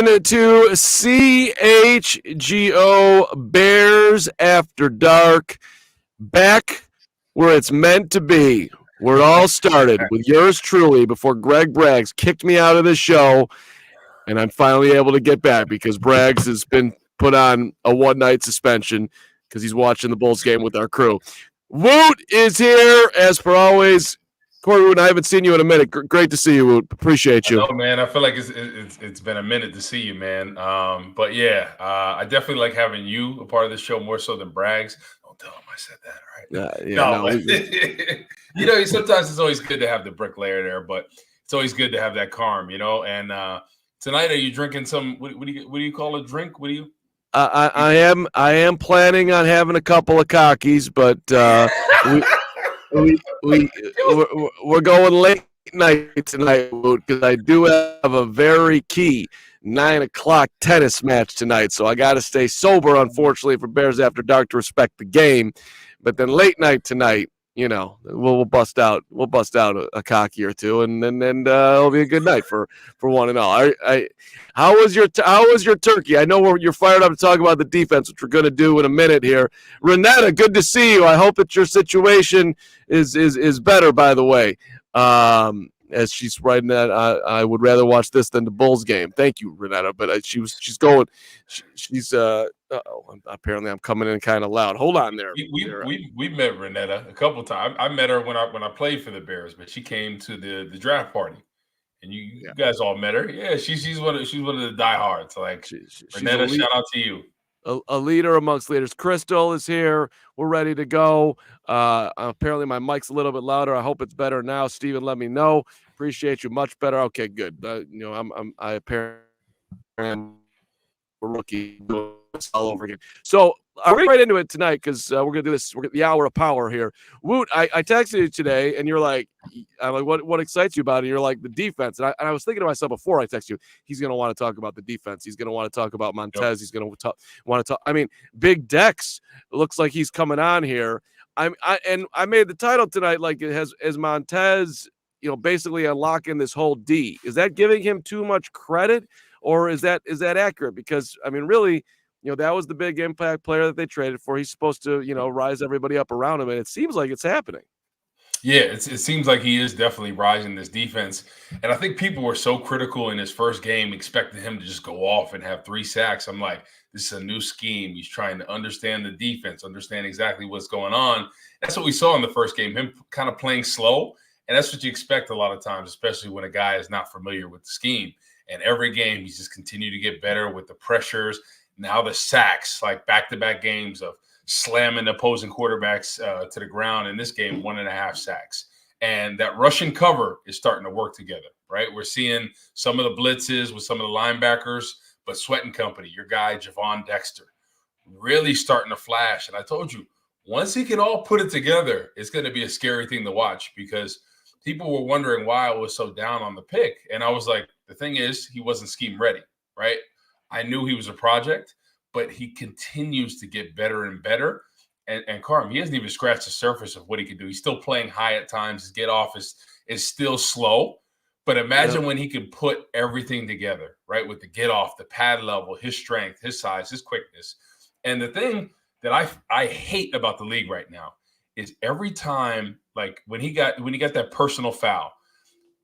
to CHGO Bears After Dark, back where it's meant to be, where it all started with yours truly before Greg Braggs kicked me out of the show, and I'm finally able to get back because Braggs has been put on a one-night suspension because he's watching the Bulls game with our crew. Woot is here, as per always. Corey Woot, I haven't seen you in a minute. Great to see you, Woot. Appreciate you. I know, man. I feel like it's been a minute to see you, man. But yeah, I definitely like having you a part of this show more so than Braggs. Don't tell him I said that, all right? Sometimes it's always good to have the bricklayer there, but it's always good to have that calm, And tonight, are you drinking some? What do you call a drink? What do you? I am planning on having a couple of cockies, but we're going late night tonight, because I do have a very key 9 o'clock tennis match tonight, so I got to stay sober, unfortunately, for Bears After Dark to respect the game. But then late night tonight, we'll bust out a cocky or two, and then it'll be a good night for one and all. How was your turkey? I know you're fired up to talk about the defense, which we're going to do in a minute here. Renetta, good to see you. I hope that your situation is better. By the way, as she's writing that, I would rather watch this than the Bulls game. Thank you, Renetta. But she's going. She's apparently I'm coming in kind of loud. Hold on there. We met Renetta a couple times. I met her when I played for the Bears, but she came to the draft party, and you guys all met her. Yeah, she's one of the diehards. Like Renetta, shout out to you. A leader amongst leaders. Crystal is here. We're ready to go. Apparently my mic's a little bit louder. I hope it's better now. Steven, let me know. Appreciate you. Much better. Okay, good. I apparently am a rookie all over again. So I'm right into it tonight because we're gonna do this. We're the hour of power here. Woot, I texted you today, and you're like, I'm like, what excites you about it? And you're like, the defense. And I was thinking to myself before I text you, he's gonna want to talk about the defense. He's gonna want to talk about Montez. Yep. He's gonna want to talk. I mean, Big Dex looks like he's coming on here. I made the title tonight like it has as Montez, basically unlocking this whole D. Is that giving him too much credit, or is that accurate? Because I mean, really, that was the big impact player that they traded for. He's supposed to, rise everybody up around him, and it seems like it's happening. Yeah, it seems like he is definitely rising this defense. And I think people were so critical in his first game, expecting him to just go off and have 3 sacks. I'm like, this is a new scheme. He's trying to understand the defense, understand exactly what's going on. That's what we saw in the first game, him kind of playing slow. And that's what you expect a lot of times, especially when a guy is not familiar with the scheme. And every game, he's just continued to get better with the pressures. Now the sacks, like back-to-back games of slamming opposing quarterbacks to the ground. In this game, 1.5 sacks. And that Russian cover is starting to work together, right? We're seeing some of the blitzes with some of the linebackers, but Sweat and company, your guy, Javon Dexter, really starting to flash. And I told you, once he can all put it together, it's going to be a scary thing to watch because people were wondering why I was so down on the pick. And I was like, the thing is, he wasn't scheme ready, right? I knew he was a project, but he continues to get better and better. And Carm, he hasn't even scratched the surface of what he can do. He's still playing high at times. His get off is still slow. But imagine when he can put everything together, right? With the get off, the pad level, his strength, his size, his quickness. And the thing that I hate about the league right now is every time, like when he got that personal foul,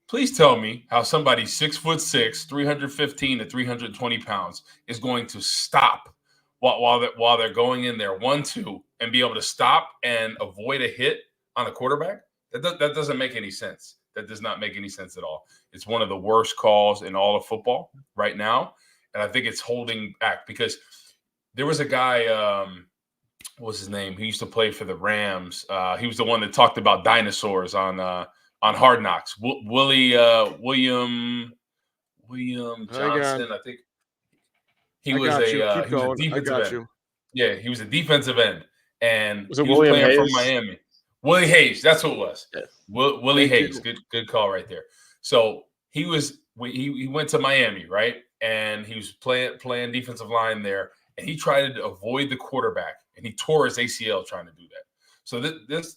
please tell me how somebody 6'6", 315 to 320 pounds is going to stop while they're going in there 1-2 and be able to stop and avoid a hit on a quarterback. That doesn't make any sense. That does not make any sense at all. It's one of the worst calls in all of football right now, and I think it's holding back because there was a guy. What was his name? He used to play for the Rams. He was the one that talked about dinosaurs on Hard Knocks. William Johnson, I think. He was a defensive end. Yeah, he was a defensive end, and he was playing for Miami. Willie Hayes, that's what it was. Yes. Willie Hayes, good call right there. So he went to Miami, right? And he was playing defensive line there, and he tried to avoid the quarterback, and he tore his ACL trying to do that. So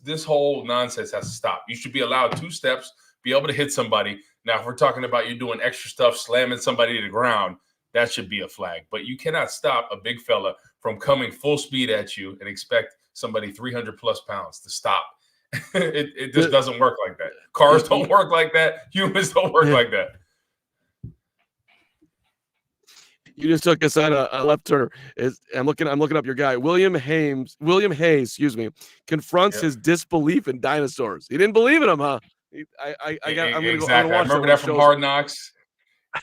this whole nonsense has to stop. You should be allowed 2 steps, be able to hit somebody. Now, if we're talking about you doing extra stuff, slamming somebody to the ground, that should be a flag. But you cannot stop a big fella from coming full speed at you and expect somebody 300 plus pounds to stop. It just doesn't work like that. Cars don't work like that. Humans don't work like that. You just took us on a left turner. I'm looking up your guy, William Hayes, confronts his disbelief in dinosaurs. He didn't believe in them, huh? I'm gonna go. I remember that from Hard Knocks.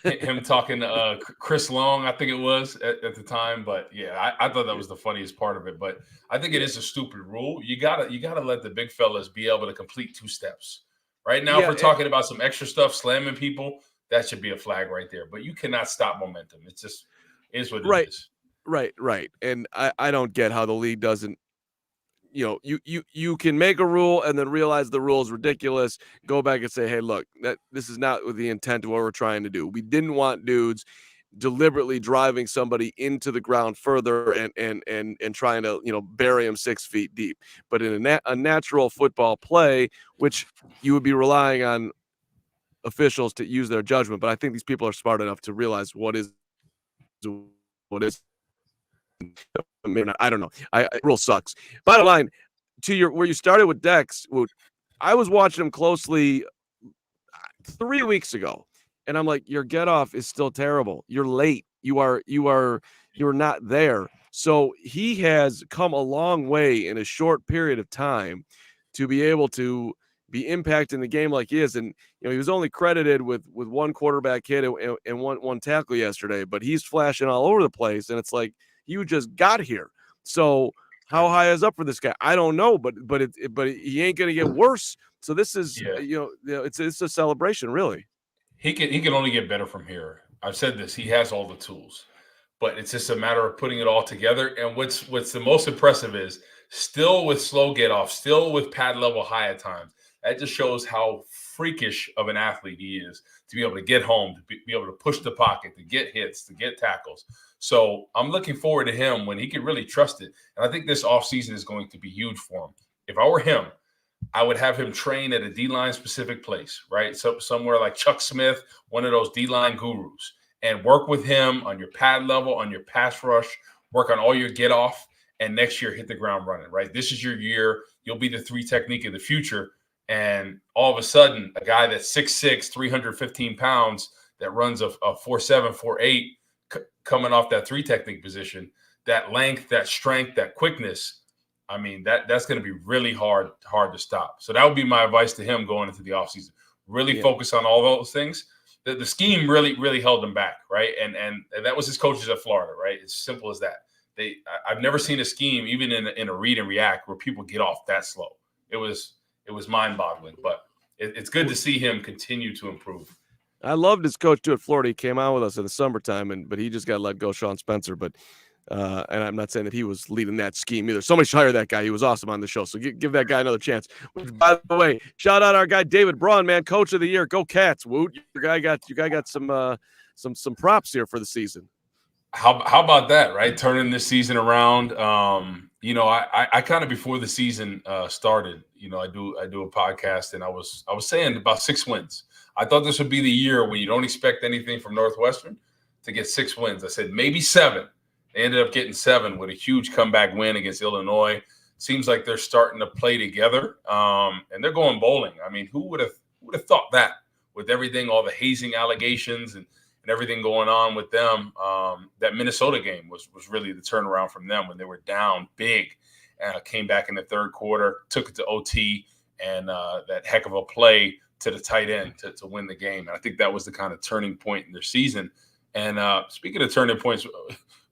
Him talking to Chris Long, I think it was at the time. But yeah, I thought that was the funniest part of it. But I think it is a stupid rule. You gotta let the big fellas be able to complete 2 steps. Right now, if we're talking about some extra stuff, slamming people, that should be a flag right there. But you cannot stop momentum. It's just is what it is. Right. And I don't get how the league doesn't. You can make a rule and then realize the rule is ridiculous. Go back and say, hey, look, this is not with the intent of what we're trying to do. We didn't want dudes deliberately driving somebody into the ground further and trying to bury him 6 feet deep. But in a natural football play, which you would be relying on officials to use their judgment, but I think these people are smart enough to realize what is. I don't know. Rule sucks. Bottom line, to where you started with Dex, I was watching him closely 3 weeks ago, and I'm like, your get off is still terrible. You're late. You're not there. So he has come a long way in a short period of time to be able to be impacting the game like he is. And he was only credited with 1 quarterback hit and one tackle yesterday, but he's flashing all over the place, and it's like, you just got here. So how high is up for this guy? I don't know, but he ain't going to get worse. So this is it's a celebration, really. He can only get better from here. I've said this. He has all the tools, but it's just a matter of putting it all together. And what's the most impressive is still with slow get off, still with pad level high at times. That just shows how freakish of an athlete he is to be able to get home, to be able to push the pocket, to get hits, to get tackles. So I'm looking forward to him when he can really trust it. And I think this offseason is going to be huge for him. If I were him, I would have him train at a D-line specific place, right? So somewhere like Chuck Smith, one of those D-line gurus, and work with him on your pad level, on your pass rush, work on all your get off, and next year hit the ground running, right? This is your year. You'll be the 3 technique of the future. And all of a sudden, a guy that's 6'6", 315 pounds that runs a 4'7", 4'8", coming off that 3 technique position, that length, that strength, that quickness, I mean, that's going to be really hard to stop. So that would be my advice to him going into the offseason. Really focus on all those things. The scheme really held him back, right? And that was his coaches at Florida, right? It's simple as that. I've never seen a scheme, even in a read and react, where people get off that slow. It was mind-boggling, but it's good to see him continue to improve. I loved his coach too at Florida. He came out with us in the summertime, but he just got let go, Sean Spencer. But and I'm not saying that he was leading that scheme either. Somebody should hire that guy. He was awesome on the show. So give that guy another chance. By the way, shout out our guy David Braun, man, coach of the year. Go Cats, Woot. You guy got some props here for the season. How about that, right? Turning this season around. I kind of before the season started, I do a podcast, and I was saying about 6 wins. I thought this would be the year when you don't expect anything from Northwestern to get 6 wins. I said maybe 7. They ended up getting 7 with a huge comeback win against Illinois. Seems like they're starting to play together, and they're going bowling. I mean, who would have thought that with everything, all the hazing allegations and everything going on with them? That Minnesota game was really the turnaround from them when they were down big. Came back in the 3rd quarter, took it to OT, and that heck of a play to the tight end to win the game. And I think that was the kind of turning point in their season. And speaking of turning points,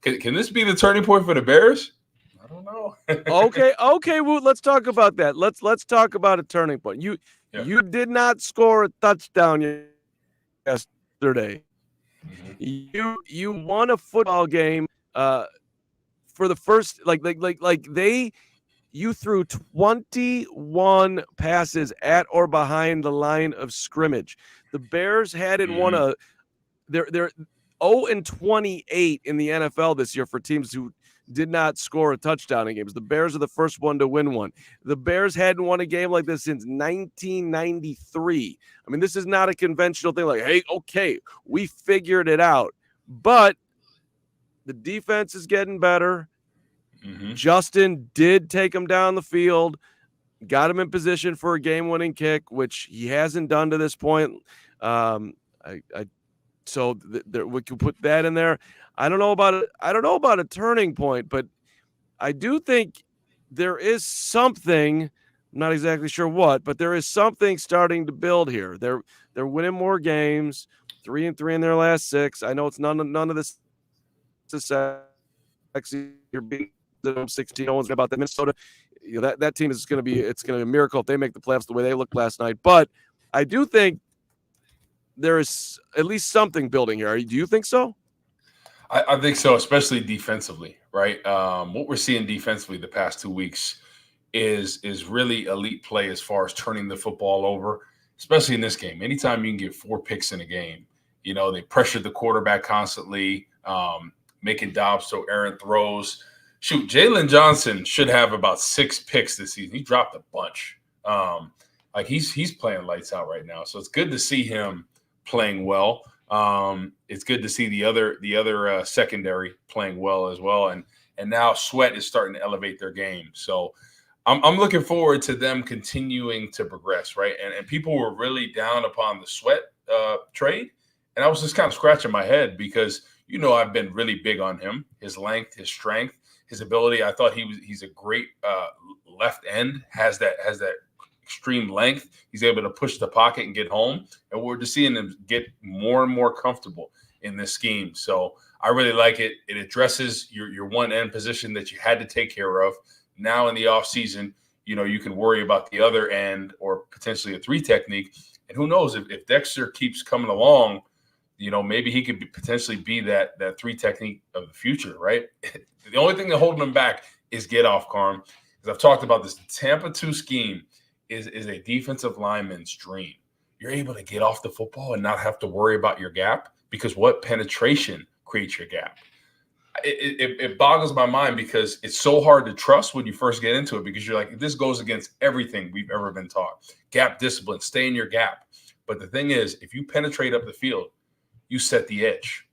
can this be the turning point for the Bears? I don't know. Okay, Woot, let's talk about that. Let's talk about a turning point. You did not score a touchdown yesterday. Mm-hmm. You won a football game for the first you threw 21 passes at or behind the line of scrimmage. The Bears hadn't won they're 0-28 in the NFL this year for teams who did not score a touchdown in games. The Bears are the first one to win one. The Bears hadn't won a game like this since 1993. I mean, this is not a conventional thing like, hey, okay, we figured it out. But The defense is getting better. Mm-hmm. Justin did take him down the field, got him in position for a game-winning kick, which he hasn't done to this point. So we can put that in there. I don't know about a turning point, but I do think there is something. I'm not exactly sure what, but there is something starting to build here. They're winning more games, 3-3 in their last 6. I know it's none of this is sexy. You're being 16. No one's about that. Minnesota, that team is going to be. It's going to be a miracle if they make the playoffs the way they looked last night. But I do think there is at least something building here. Do you think so? I think so, especially defensively, right? What we're seeing defensively the past 2 weeks is really elite play as far as turning the football over, especially in this game. Anytime you can get 4 picks in a game, they pressured the quarterback constantly, making Dobbs throw errant throws. Shoot, Jalen Johnson should have about 6 picks this season. He dropped a bunch. He's playing lights out right now, so it's good to see him playing well. It's good to see the other secondary playing well as well, and now Sweat is starting to elevate their game. So I'm looking forward to them continuing to progress, right? And people were really down upon the Sweat trade, and I was just kind of scratching my head because I've been really big on him, his length, his strength, his ability. I thought he's a great left end, has that extreme length. He's able to push the pocket and get home. And we're just seeing him get more and more comfortable in this scheme. So I really like it. It addresses your one end position that you had to take care of. Now in the offseason, you can worry about the other end or potentially a 3 technique. And who knows if Dexter keeps coming along, maybe he could potentially be that 3 technique of the future, right? The only thing that holding him back is get off, Carm. Because I've talked about this. The Tampa 2 scheme is a defensive lineman's dream. You're able to get off the football and not have to worry about your gap because what penetration creates your gap. It boggles my mind because it's so hard to trust when you first get into it because you're like, this goes against everything we've ever been taught. Gap discipline, stay in your gap. But the thing is, if you penetrate up the field, you set the edge.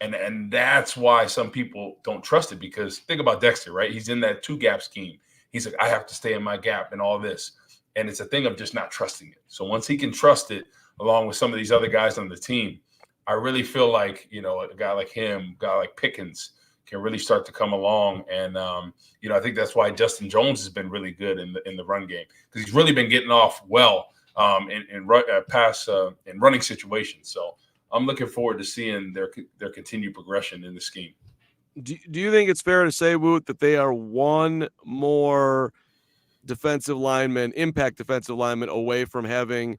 And that's why some people don't trust it because think about Dexter, right? He's in that 2-gap scheme. He's like, I have to stay in my gap and all this. And it's a thing of just not trusting it. So once he can trust it, along with some of these other guys on the team, I really feel like, a guy like him, a guy like Pickens can really start to come along. And, I think that's why Justin Jones has been really good in the run game because he's really been getting off well in running situations. So I'm looking forward to seeing their continued progression in the scheme. Do you think it's fair to say, Woot, that they are one more impact defensive lineman away from having,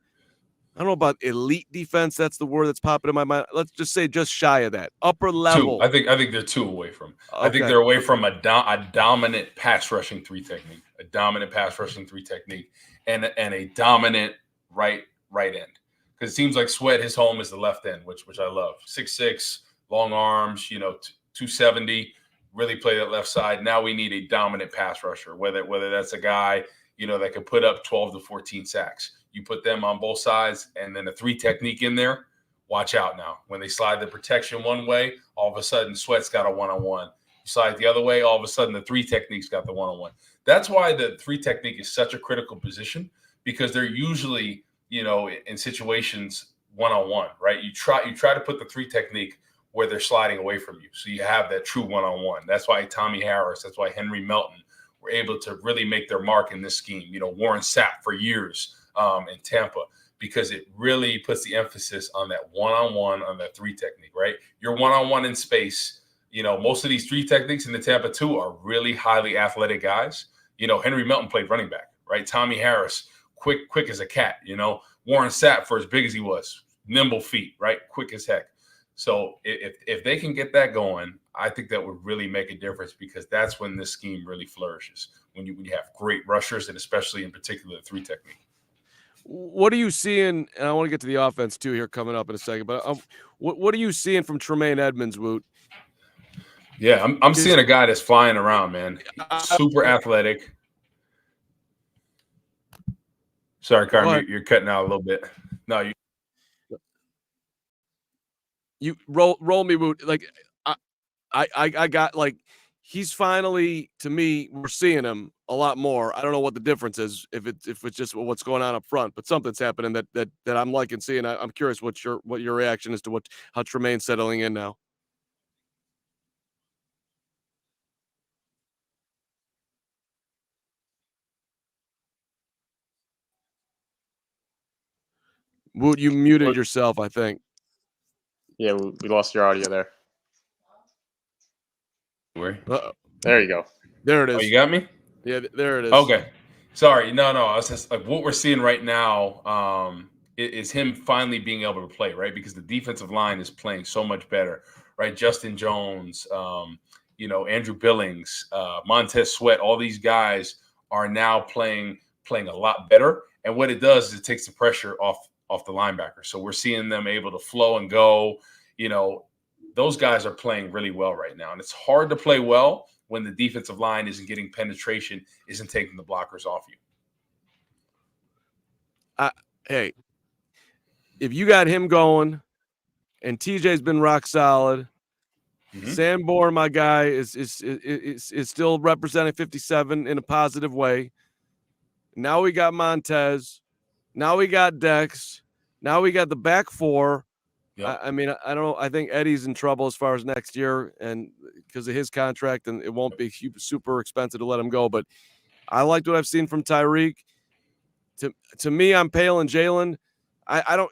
I don't know about elite defense. That's the word that's popping in my mind. Let's just say just shy of that. Upper level. 2. I think they're 2 away from. Okay. I think they're away from a dominant pass rushing 3 technique, and a dominant right end. Because it seems like Sweat, his home is the left end, which I love. 6'6", long arms, 270. Really play that left side. Now we need a dominant pass rusher, whether that's a guy, that can put up 12 to 14 sacks. You put them on both sides and then a 3 technique in there. Watch out now. When they slide the protection one way, all of a sudden Sweat's got a one-on-one. You slide the other way, all of a sudden the 3 technique's got the one-on-one. That's why the 3 technique is such a critical position because they're usually, in situations one-on-one, right? You try to put the 3 technique where they're sliding away from you. So you have that true one-on-one. That's why Tommy Harris, that's why Henry Melton were able to really make their mark in this scheme. Warren Sapp for years in Tampa because it really puts the emphasis on that one-on-one, on that 3 technique, right? You're one-on-one in space. Most of these 3 techniques in the Tampa 2 are really highly athletic guys. Henry Melton played running back, right? Tommy Harris, quick as a cat, Warren Sapp, for as big as he was, nimble feet, right? Quick as heck. So if they can get that going, I think that would really make a difference because that's when this scheme really flourishes, when you have great rushers and especially in particular the 3 technique. What are you seeing? And I want to get to the offense too here coming up in a second, but what are you seeing from Tremaine Edmonds, Woot? Yeah, I'm seeing a guy that's flying around, man. Super athletic. Sorry, Carmen, you're cutting out a little bit. No, you roll me, Woot. Like I got like he's finally, to me, we're seeing him a lot more. I don't know what the difference is, if it's just what's going on up front, but something's happening that I'm liking seeing. I'm curious what your reaction is to how Tremaine's settling in now. Woot, you muted yourself, I think. Yeah, we lost your audio there. Where? There you go. There it Oh, is. you got me? Yeah, there it is. Okay. Sorry. No. I was just like, what we're seeing right now is him finally being able to play, right? Because the defensive line is playing so much better, right? Justin Jones, Andrew Billings, Montez Sweat, all these guys are now playing a lot better. And what it does is it takes the pressure off the linebacker. So we're seeing them able to flow and go. Those guys are playing really well right now. And it's hard to play well when the defensive line isn't getting penetration, isn't taking the blockers off you. Hey, if you got him going and TJ's been rock solid, Sanborn, my guy, is still representing 57 in a positive way. Now we got Montez. Now we got Dex. Now we got the back four. Yep. I mean, I don't. I think Eddie's in trouble as far as next year, and because of his contract, and it won't be super expensive to let him go. But I liked what I've seen from Tyreek. To me, I'm paying Jalen. I don't.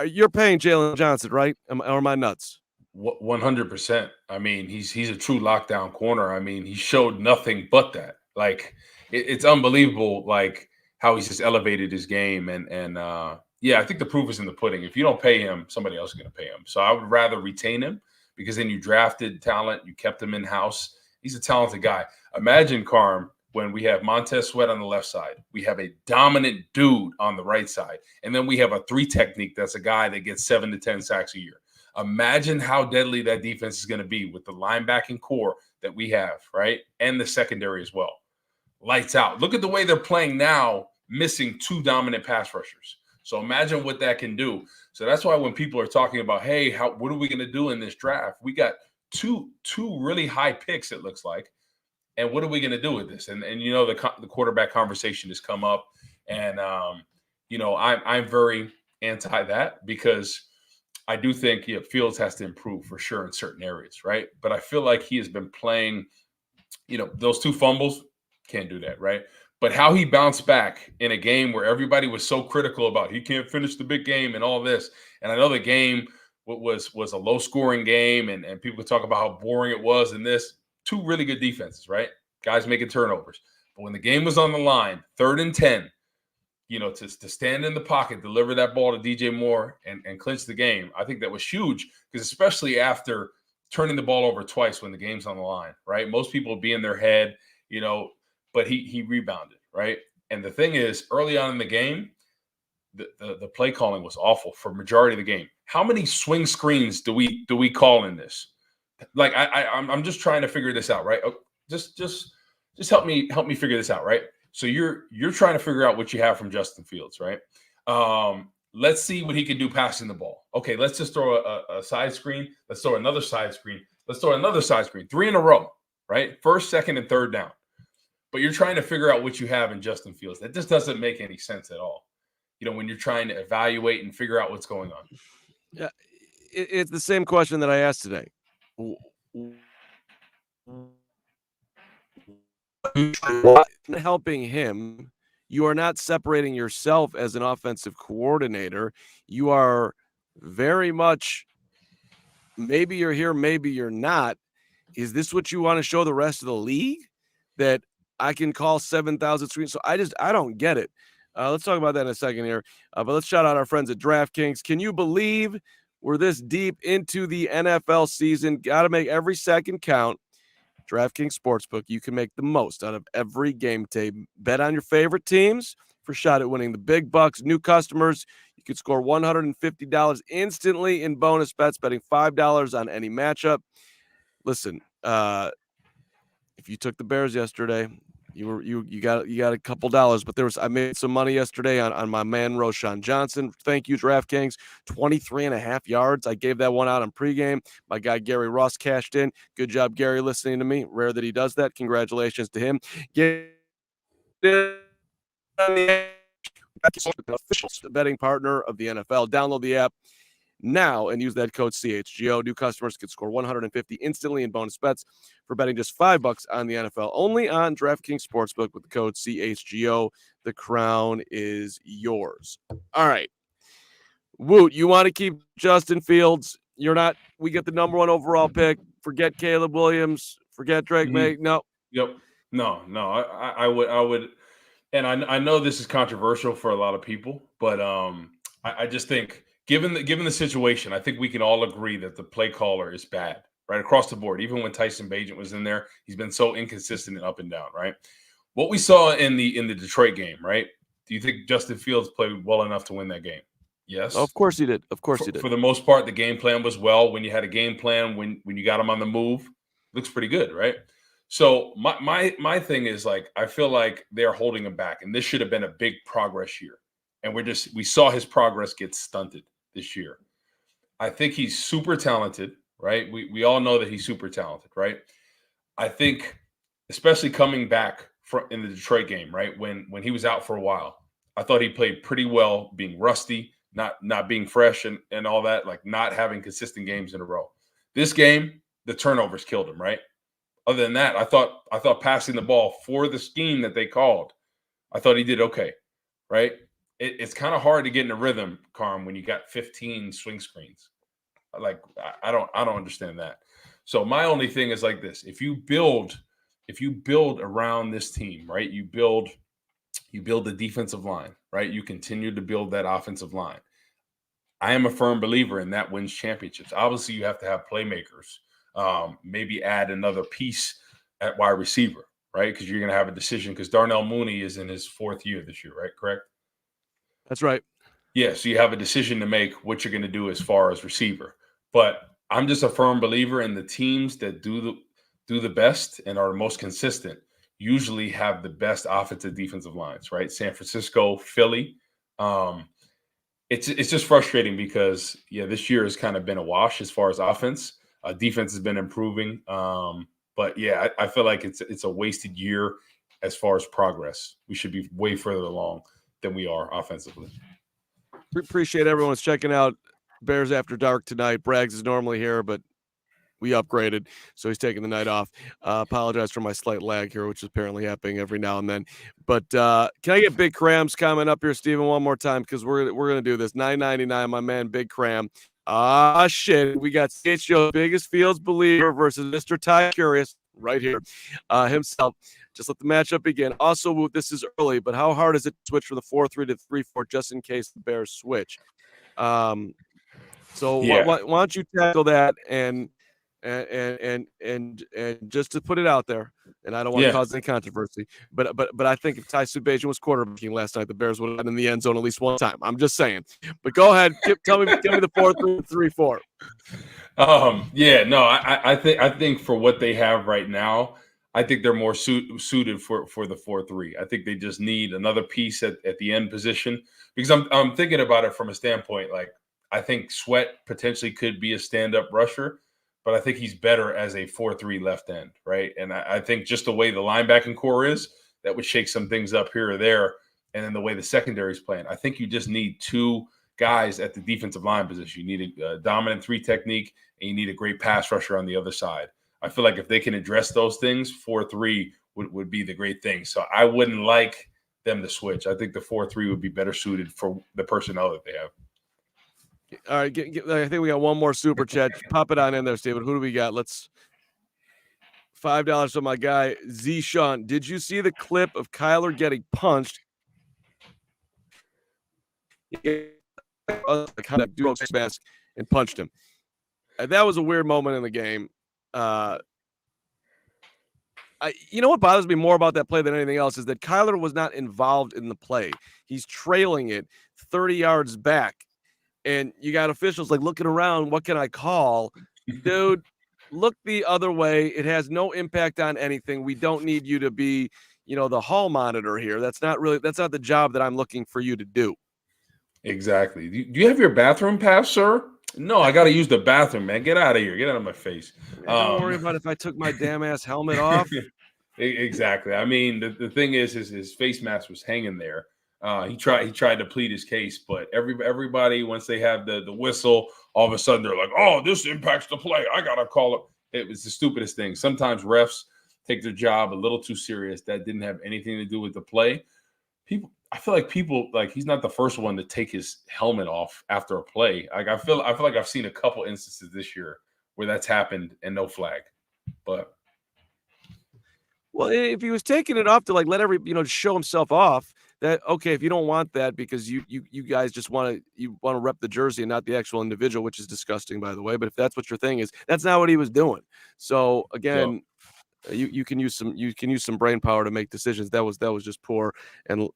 You're paying Jalen Johnson, right? Or am I nuts? 100%. I mean, he's a true lockdown corner. I mean, he showed nothing but that. Like, it's unbelievable, like how he's just elevated his game. And yeah, I think the proof is in the pudding. If you don't pay him, somebody else is going to pay him. So I would rather retain him, because then you drafted talent, you kept him in house. He's a talented guy. Imagine, Carm, when we have Montez Sweat on the left side, we have a dominant dude on the right side, and then we have a 3 technique that's a guy that gets 7 to 10 sacks a year. Imagine how deadly that defense is going to be with the linebacking core that we have, right? And the secondary as well. Lights out. Look at the way they're playing now, missing 2 dominant pass rushers. So imagine what that can do. So that's why when people are talking about, hey, what are we going to do in this draft? We got two really high picks, it looks like. And what are we going to do with this? And the quarterback conversation has come up. And, I'm very anti that, because I do think Fields has to improve for sure in certain areas, right? But I feel like he has been playing, those 2 fumbles, can't do that, right? But how he bounced back in a game where everybody was so critical about he can't finish the big game and all this. And I know the game was a low-scoring game, and people could talk about how boring it was in this. 2 really good defenses, right? Guys making turnovers. But when the game was on the line, 3rd and 10, to stand in the pocket, deliver that ball to DJ Moore and clinch the game, I think that was huge, because especially after turning the ball over twice when the game's on the line, right? Most people would be in their head, but he rebounded, right? And the thing is, early on in the game, the play calling was awful for majority of the game. How many swing screens do we call in this? Like, I'm just trying to figure this out, right? Just help me figure this out, right? So you're trying to figure out what you have from Justin Fields, right? Let's see what he can do passing the ball. Okay, let's just throw a side screen. Let's throw another side screen. Let's throw another side screen. 3 in a row, right? 1st, 2nd, and 3rd down. But you're trying to figure out what you have in Justin Fields. That just doesn't make any sense at all. When you're trying to evaluate and figure out what's going on. Yeah, it's the same question that I asked today. Helping him, you are not separating yourself as an offensive coordinator. You are very much, maybe you're here, maybe you're not. Is this what you want to show the rest of the league, that I can call 7,000 screens? So I don't get it. Let's talk about that in a second here. But let's shout out our friends at DraftKings. Can you believe we're this deep into the NFL season? Got to make every second count. DraftKings Sportsbook, you can make the most out of every game day. Bet on your favorite teams for a shot at winning the big bucks. New customers, you could score $150 instantly in bonus bets, betting $5 on any matchup. Listen, if you took the Bears yesterday, You got a couple dollars, but I made some money yesterday on my man Roshan Johnson. Thank you, DraftKings. 23.5 yards. I gave that one out on pregame. My guy Gary Ross cashed in. Good job, Gary, listening to me. Rare that he does that. Congratulations to him. Get the official betting partner of the NFL. Download the app now and use that code CHGO. New customers can score 150 instantly in bonus bets for betting just $5 on the NFL. Only on DraftKings Sportsbook with the code CHGO. The crown is yours. All right. Woot, you want to keep Justin Fields? You're not. We get the number 1 overall pick. Forget Caleb Williams. Forget Drake May. No. Yep. No. I would. And I know this is controversial for a lot of people, but I just think given the situation, I think we can all agree that the play caller is bad, right, across the board. Even when Tyson Bagent was in there, he's been so inconsistent and up and down, right? What we saw in the Detroit game, right? Do you think Justin Fields played well enough to win that game? Yes. Of course he did. Of course he did. For the most part, the game plan was well. When you had a game plan, when you got him on the move, looks pretty good, right? So my thing is, like, I feel like they're holding him back, and this should have been a big progress year. And we saw his progress get stunted this year. I think he's super talented, right? We all know that he's super talented, right? I think, especially coming back in the Detroit game, right? When he was out for a while, I thought he played pretty well, being rusty, not being fresh and all that, like not having consistent games in a row. This game, the turnovers killed him, right? Other than that, I thought passing the ball for the scheme that they called, I thought he did okay, right? It's kind of hard to get in a rhythm, Carm, when you got 15 swing screens. Like, I don't understand that. So my only thing is like this: if you build around this team, right? You build the defensive line, right? You continue to build that offensive line. I am a firm believer in that wins championships. Obviously, you have to have playmakers. Maybe add another piece at wide receiver, right? Because you're going to have a decision, because Darnell Mooney is in his 4th year this year, right? Correct? That's right. Yeah, so you have a decision to make what you're going to do as far as receiver. But I'm just a firm believer in the teams that do the best and are most consistent usually have the best offensive defensive lines, right? San Francisco, Philly. It's just frustrating because, yeah, this year has kind of been a wash as far as offense. Defense has been improving. But, yeah, I feel like it's a wasted year as far as progress. We should be way further along than we are offensively. Appreciate everyone's checking out Bears After Dark tonight. Braggs is normally here, but we upgraded, so he's taking the night off. Apologize for my slight lag here, which is apparently happening every now and then. But can I get Big Cram's comment up here, Steven, one more time? Because we're gonna do this. $9.99, my man Big Cram. Shit. We got CHGO's biggest Fields believer versus Mr. Ty Curious right here himself. Just let the matchup begin. Also, this is early, but how hard is it to switch from the 4-3 to 3-4 just in case the Bears switch? So Yeah. why don't you tackle that and just to put it out there, and I don't want to cause any controversy, but I think if Tyson Bagent was quarterbacking last night, the Bears would have been in the end zone at least one time. I'm just saying. But go ahead, give me the 4-3-3-4. I think for what they have right now, I think they're more suited for the 4-3. I think they just need another piece at the end position, because I'm thinking about it from a standpoint, like, I think Sweat potentially could be a stand-up rusher, but I think he's better as a 4-3 left end, right? And I think just the way the linebacking core is, that would shake some things up here or there. And then the way the secondary is playing, I think you just need 2 guys at the defensive line position. You need a dominant 3 technique, and you need a great pass rusher on the other side. I feel like if they can address those things, 4-3 would be the great thing. So I wouldn't like them to switch. I think the 4-3 would be better suited for the personnel that they have. All right, I think we got one more super chat. Pop it on in there, Steven. Who do we got? Let's $5 from my guy Z Sean. Did you see the clip of Kyler getting punched? Kind of duo mask and punched him. That was a weird moment in the game. You know what bothers me more about that play than anything else is that Kyler was not involved in the play. He's trailing it 30 yards back. And you got officials like looking around. What can I call? Dude, look the other way. It has no impact on anything. We don't need you to be, the hall monitor here. That's not the job that I'm looking for you to do. Exactly. Do you have your bathroom pass, sir? No, I got to use the bathroom, man. Get out of here. Get out of my face. Man, don't worry about if I took my damn ass helmet off. Exactly. I mean, the thing is, his face mask was hanging there. He tried to plead his case, but everybody, once they have the whistle, all of a sudden they're like, "Oh, this impacts the play. I gotta call it." It was the stupidest thing. Sometimes refs take their job a little too serious. That didn't have anything to do with the play. I feel like he's not the first one to take his helmet off after a play. Like I feel like I've seen a couple instances this year where that's happened and no flag. But well, if he was taking it off to let show himself off, that okay, if you don't want that because you guys just want to rep the jersey and not the actual individual, which is disgusting, by the way. But if that's what your thing is, that's not what he was doing. So again, you can use some brain power to make decisions. That was just poor. And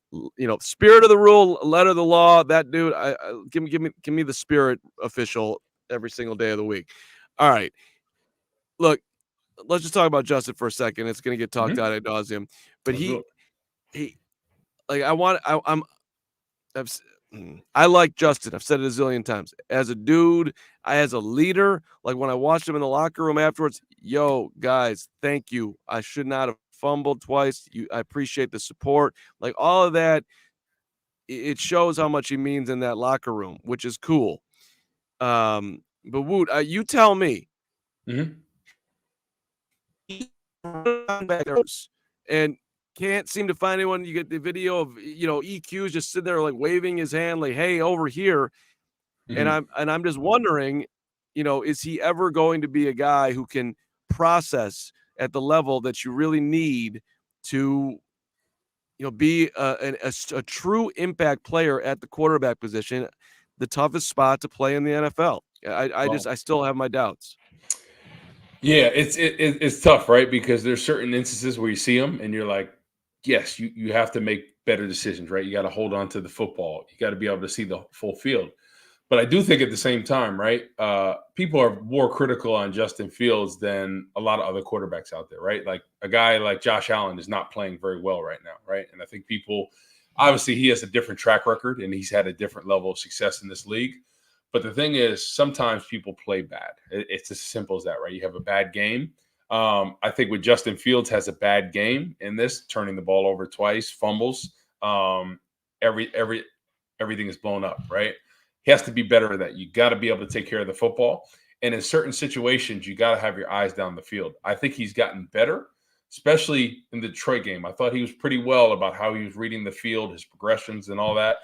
spirit of the rule, letter of the law. That dude, give me the spirit official every single day of the week. All right, look, let's just talk about Justin for a second. It's going to get talked out ad nauseum, but I like Justin. I've said it a zillion times. As a dude, as a leader, like when I watched him in the locker room afterwards, yo, guys, thank you. I should not have fumbled twice. I appreciate the support. Like all of that, it shows how much he means in that locker room, which is cool. But Woot, you tell me. And can't seem to find anyone. You get the video of EQ's just sitting there like waving his hand like, hey, over here. And I'm just wondering, is he ever going to be a guy who can process at the level that you really need to be a true impact player at the quarterback position, the toughest spot to play in the NFL? I still have my doubts. Yeah, it's tough, right? Because there's certain instances where you see them and you're like, yes, you have to make better decisions, right? You got to hold on to the football. You got to be able to see the full field. But I do think at the same time, right, people are more critical on Justin Fields than a lot of other quarterbacks out there, right? Like a guy like Josh Allen is not playing very well right now, right? And I think people, obviously he has a different track record and he's had a different level of success in this league. But the thing is, sometimes people play bad. It's as simple as that, right? You have a bad game. I think with Justin Fields has a bad game in this, turning the ball over twice, fumbles. Everything is blown up, right? He has to be better at that. You got to be able to take care of the football. And in certain situations, you got to have your eyes down the field. I think he's gotten better, especially in the Detroit game. I thought he was pretty well about how he was reading the field, his progressions and all that.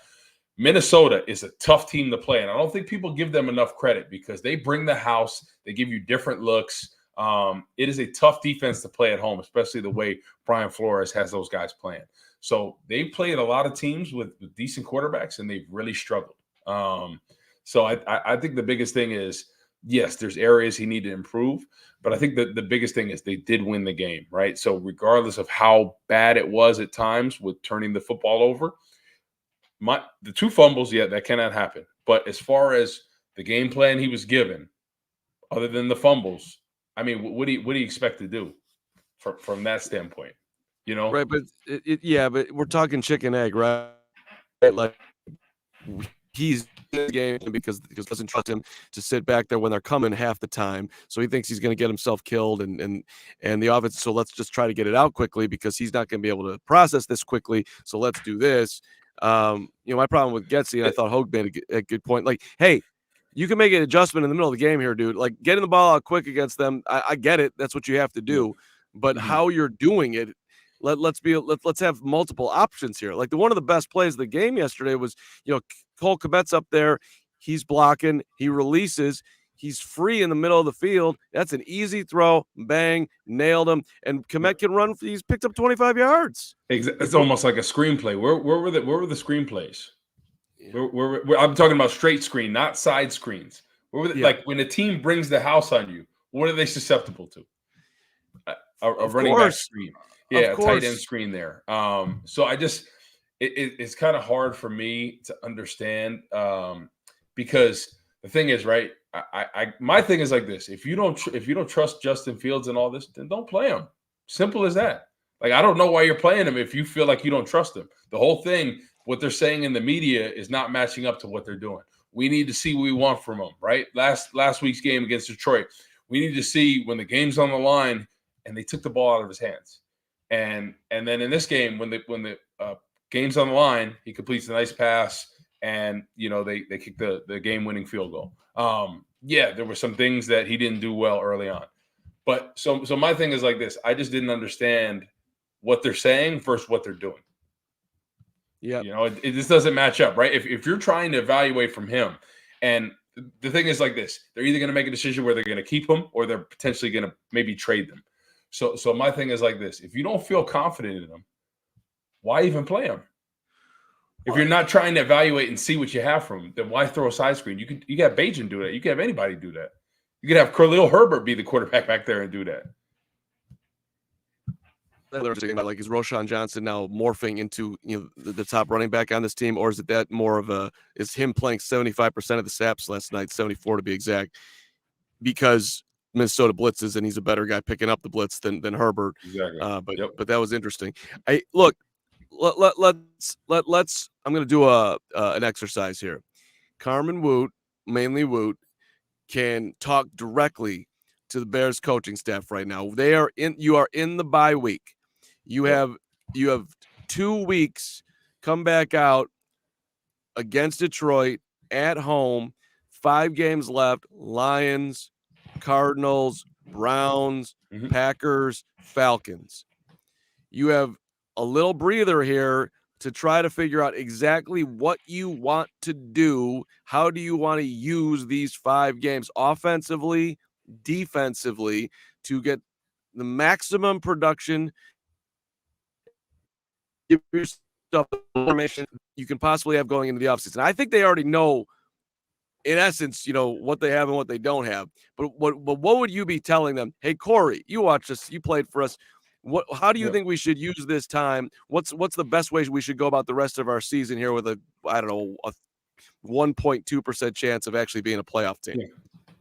Minnesota is a tough team to play, and I don't think people give them enough credit because they bring the house. They give you different looks. It is a tough defense to play at home, especially the way Brian Flores has those guys playing. So they played a lot of teams with decent quarterbacks, and they've really struggled. So I think the biggest thing is, yes, there's areas he needed to improve, but I think that the biggest thing is they did win the game, right? So regardless of how bad it was at times with turning the football over, the two fumbles, that cannot happen. But as far as the game plan he was given, other than the fumbles, I mean, what do you expect to do from that standpoint? Right, but but we're talking chicken egg, right? Like he's in the game because doesn't trust him to sit back there when they're coming half the time, so he thinks he's going to get himself killed and the offense. So let's just try to get it out quickly because he's not going to be able to process this quickly. So let's do this. My problem with Getsy, and I thought Hogue made a good point. Like, hey, you can make an adjustment in the middle of the game here, dude. Like getting the ball out quick against them. I get it. That's what you have to do. But how you're doing it, let's have multiple options here. Like one of the best plays of the game yesterday was, Cole Kmet's up there. He's blocking. He releases. He's free in the middle of the field. That's an easy throw. Bang, nailed him. And Kmet can run. He's picked up 25 yards. It's almost like a screenplay. Where were the screenplays? Where I'm talking about straight screen, not side screens. Like when a team brings the house on you, what are they susceptible to? A running back screen. Yeah, a tight end screen there. So it's kind of hard for me to understand because the thing is, right, my thing is like this. If you don't trust Justin Fields and all this, then don't play him. Simple as that. Like, I don't know why you're playing him if you feel like you don't trust him. The whole thing, what they're saying in the media is not matching up to what they're doing. We need to see what we want from him, right? Last week's game against Detroit, we need to see when the game's on the line and they took the ball out of his hands. And then in this game, when the game's on the line, he completes a nice pass, and they kick the game-winning field goal. There were some things that he didn't do well early on. But so my thing is like this. I just didn't understand what they're saying versus what they're doing. Yeah. It just doesn't match up, right? If you're trying to evaluate from him, and the thing is like this, they're either going to make a decision where they're going to keep him or they're potentially going to maybe trade them. So my thing is like this. If you don't feel confident in him, why even play him? If you're not trying to evaluate and see what you have from him, then why throw a side screen? You can have Bajan do that. You can have anybody do that. You could have Khalil Herbert be the quarterback back there and do that. Like, is Roschon Johnson now morphing into the top running back on this team, or is it that more of is him playing 75% of the snaps last night, 74 to be exact, because Minnesota blitzes and he's a better guy picking up the blitz than Herbert. Exactly. But that was interesting. Let's I'm going to do an exercise here. Carman Woot, mainly Woot, can talk directly to the Bears coaching staff right now. You are in the bye week. You have 2 weeks. Come back out against Detroit at home. 5 games left. Lions, Cardinals, Browns, Packers, Falcons. You have a little breather here to try to figure out exactly what you want to do. How do you want to use these 5 games offensively, defensively, to get the maximum production? Give yourself the information you can possibly have going into the offseason. I think they already know, in essence, what they have and what they don't have. But what would you be telling them? Hey, Corey, you watched us. You played for us. How do you think we should use this time? What's the best way we should go about the rest of our season here with a 1.2% chance of actually being a playoff team?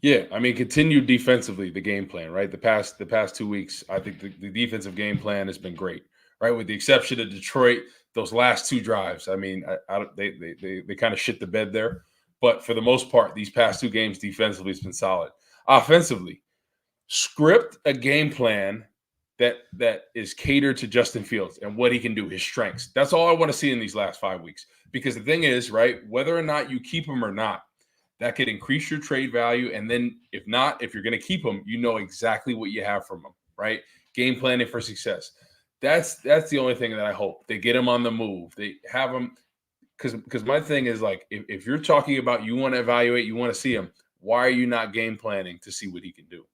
Yeah. I mean, continue defensively the game plan, right? The past 2 weeks, I think the defensive game plan has been great, right? With the exception of Detroit, those last 2 drives. I mean, they kind of shit the bed there. But for the most part, these past 2 games defensively has been solid. Offensively, script a game plan that is catered to Justin Fields and what he can do, his strengths. That's all I want to see in these last 5 weeks. Because the thing is, right, whether or not you keep him or not, that could increase your trade value. And then if not, if you're going to keep him, you know exactly what you have from him, right? Game planning for success. That's the only thing that I hope. They get him on the move. They have him, because my thing is, like, if you're talking about you want to evaluate, you want to see him, why are you not game planning to see what he can do?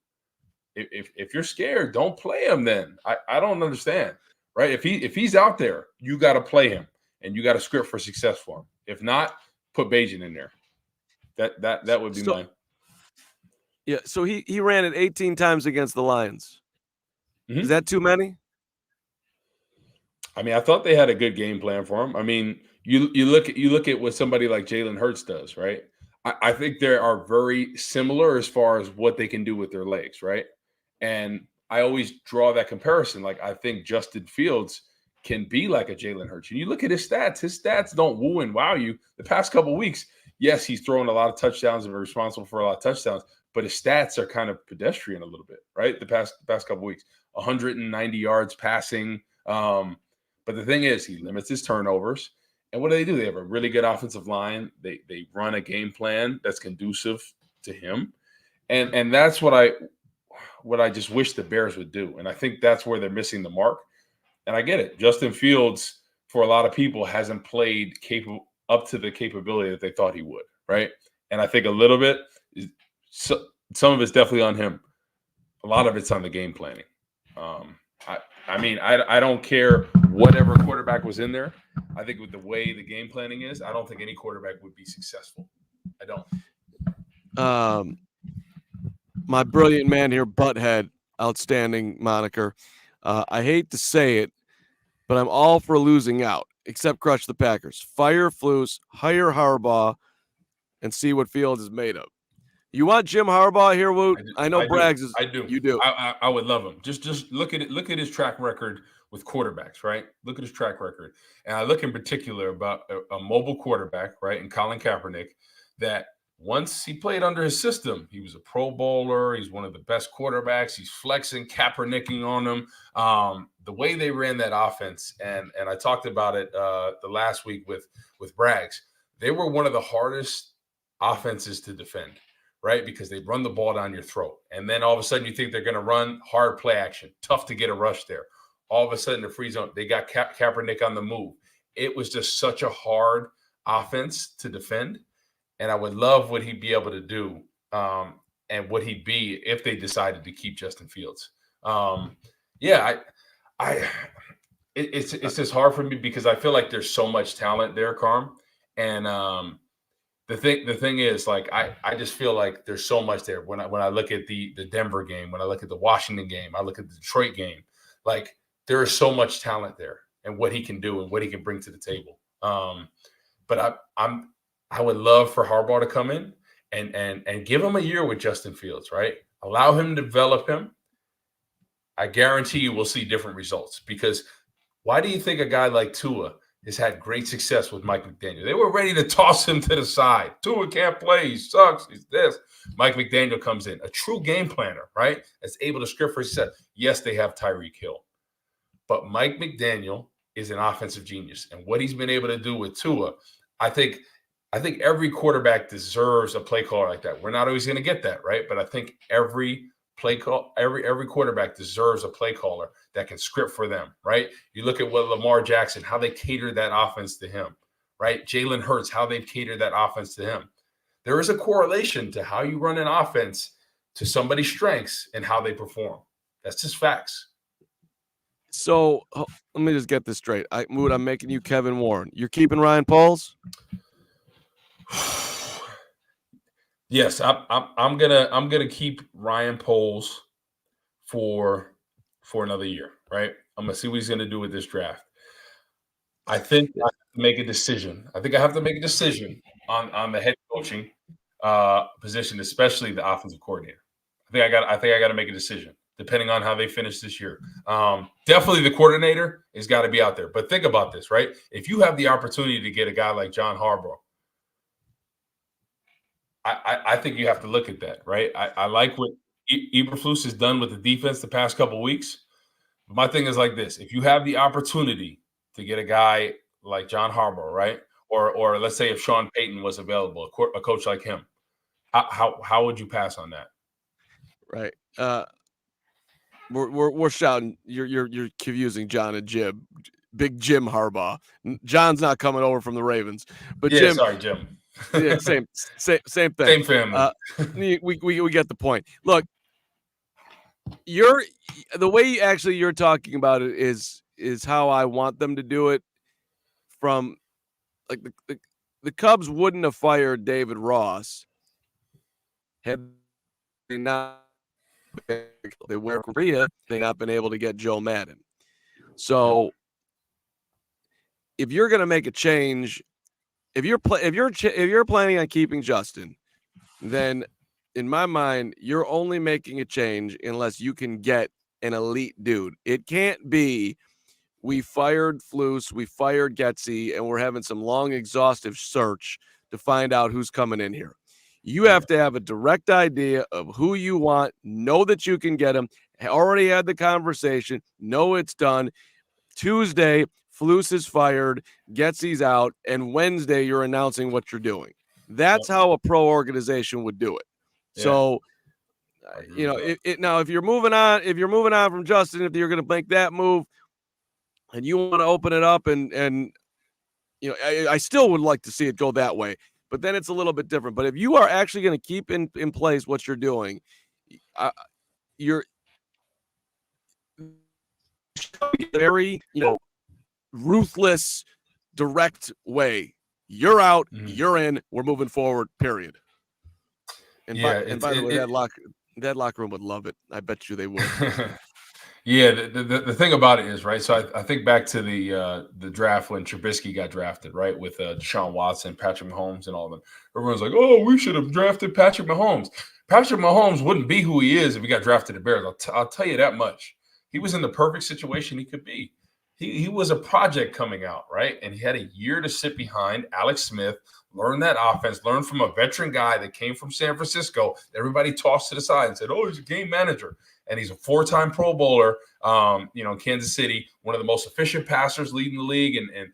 If you're scared, don't play him then. I don't understand, right? If he's out there, you got to play him, and you got a script for success for him. If not, put Bajan in there. That would be mine. Yeah, so he ran it 18 times against the Lions. Is that too many? I mean, I thought they had a good game plan for him. I mean, you look at what somebody like Jalen Hurts does, right? I think they are very similar as far as what they can do with their legs, right? And I always draw that comparison. Like, I think Justin Fields can be like a Jalen Hurts. And you look at his stats. His stats don't woo and wow you. The past couple of weeks, yes, he's throwing a lot of touchdowns and responsible for a lot of touchdowns, but his stats are kind of pedestrian a little bit, right? The past couple of weeks, 190 yards passing. But the thing is, he limits his turnovers. And what do? They have a really good offensive line. They run a game plan that's conducive to him. And that's what I just wish the Bears would do. And I think that's where they're missing the mark. And I get it. Justin Fields, for a lot of people, hasn't played up to the capability that they thought he would, right? And I think a little bit, some of it's definitely on him. A lot of it's on the game planning. I don't care whatever quarterback was in there. I think with the way the game planning is, I don't think any quarterback would be successful. I don't. My brilliant man here, Butthead, outstanding moniker. I hate to say it, but I'm all for losing out, except crush the Packers. Fire Flus, hire Harbaugh, and see what Fields is made of. You want Jim Harbaugh here, Woot? I know Braggs is. I do. You do. I would love him. Just look at it. Look at his track record with quarterbacks, right? Look at his track record, and I look in particular about a mobile quarterback, right? And Colin Kaepernick, that once he played under his system, he was a Pro Bowler. He's one of the best quarterbacks. He's flexing, Kaepernicking on them. The way they ran that offense, and I talked about it the last week with Braggs. They were one of the hardest offenses to defend, right? Because they run the ball down your throat. And then all of a sudden you think they're going to run hard play action. Tough to get a rush there. All of a sudden the free zone, they got Kaepernick on the move. It was just such a hard offense to defend. And I would love what he'd be able to do and what he'd be if they decided to keep Justin Fields. It's just hard for me because I feel like there's so much talent there, Carm. And the thing is, like, I just feel like there's so much there. When I look at the Denver game, when I look at the Washington game, I look at the Detroit game, like there is so much talent there and what he can do and what he can bring to the table. But I would love for Harbaugh to come in and give him a year with Justin Fields, right? Allow him to develop him. I guarantee you we'll see different results because why do you think a guy like Tua has had great success with Mike McDaniel? They were ready to toss him to the side. Tua can't play. He sucks. He's this. Mike McDaniel comes in, a true game planner, right? That's able to script for success. Yes, they have Tyreek Hill, but Mike McDaniel is an offensive genius. And what he's been able to do with Tua, I think every quarterback deserves a play caller like that. We're not always going to get that, right? But I think every quarterback deserves a play caller that can script for them, right? You look at what Lamar Jackson, how they catered that offense to him, right? Jalen Hurts, how they've catered that offense to him. There is a correlation to how you run an offense to somebody's strengths and how they perform. That's just facts. So let me just get this straight. I'm making you Kevin Warren. You're keeping Ryan Poles? Yes, I'm gonna keep Ryan Poles for another year, right? I'm gonna see what he's gonna do with this draft. I think I have to make a decision. I think I have to make a decision on the head coaching position, especially the offensive coordinator. I think I got to make a decision depending on how they finish this year. Definitely the coordinator has got to be out there. But think about this, right? If you have the opportunity to get a guy like John Harbaugh, I think you have to look at that, right? I like what Eberflus has done with the defense the past couple of weeks. But my thing is like this. If you have the opportunity to get a guy like John Harbaugh, right? Or let's say if Sean Payton was available, a coach like him, how would you pass on that? Right. We're shouting. You're confusing John and Jim. Big Jim Harbaugh. John's not coming over from the Ravens, but yeah, Jim. Sorry, Jim. Yeah, same thing. Same family. We get the point. Look, the way actually you're talking about it is how I want them to do it. From like the Cubs wouldn't have fired David Ross had they not they not been able to get Joe Madden. So if you're going to make a change, if you're planning on keeping Justin, then in my mind you're only making a change unless you can get an elite dude. It can't be we fired Flus, we fired Getsy, and we're having some long, exhaustive search to find out who's coming in here. You have to have a direct idea of who you want, know that you can get him, already had the conversation, know it's done. Tuesday, Flus is fired, Getsy's out, and Wednesday you're announcing what you're doing. That's how a pro organization would do it. Yeah. So, now if you're moving on from Justin, if you're going to make that move, and you want to open it up and I still would like to see it go that way, but then it's a little bit different. But if you are actually going to keep in place what you're doing, you're very, ruthless, direct way. You're out, you're in, we're moving forward, period. And by the way, that locker room would love it. I bet you they would. Yeah, the thing about it is, right? So I think back to the draft when Trubisky got drafted, right? With Deshaun Watson, Patrick Mahomes, and all of them. Everyone's like, "Oh, we should have drafted Patrick Mahomes." Patrick Mahomes wouldn't be who he is if he got drafted to Bears. I'll tell you that much. He was in the perfect situation he could be. He was a project coming out, right? And he had a year to sit behind Alex Smith, learn that offense, learn from a veteran guy that came from San Francisco. Everybody tossed to the side and said, "Oh, he's a game manager." And he's a four-time Pro Bowler, in Kansas City, one of the most efficient passers leading the league and